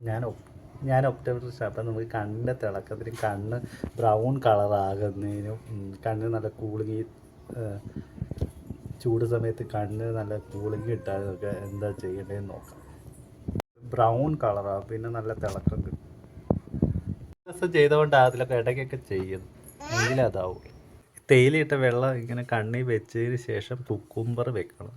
ഞാൻ ഞാൻ ഒപ്റ്റോമെട്രിസ്റ്റ്. അപ്പം നമുക്ക് കണ്ണിൻ്റെ തിളക്കത്തിന് കണ്ണ് ബ്രൗൺ കളറാകുന്നതിനും കണ്ണ് നല്ല കൂളിങ് ചൂട് സമയത്ത് കണ്ണ് നല്ല കൂളിങ് കിട്ടാനൊക്കെ എന്താ ചെയ്യേണ്ടതെന്ന് നോക്കാം. ബ്രൗൺ കളറാകും, പിന്നെ നല്ല തിളക്കം കിട്ടും. ദിവസം ചെയ്തുകൊണ്ട് അതിലൊക്കെ ഇടയ്ക്കൊക്കെ ചെയ്യും, എങ്കിലേ അതാവും. തേയിലയിട്ട വെള്ളം ഇങ്ങനെ കണ്ണിൽ വെച്ചതിന് ശേഷം കുക്കുംബർ വെക്കണം.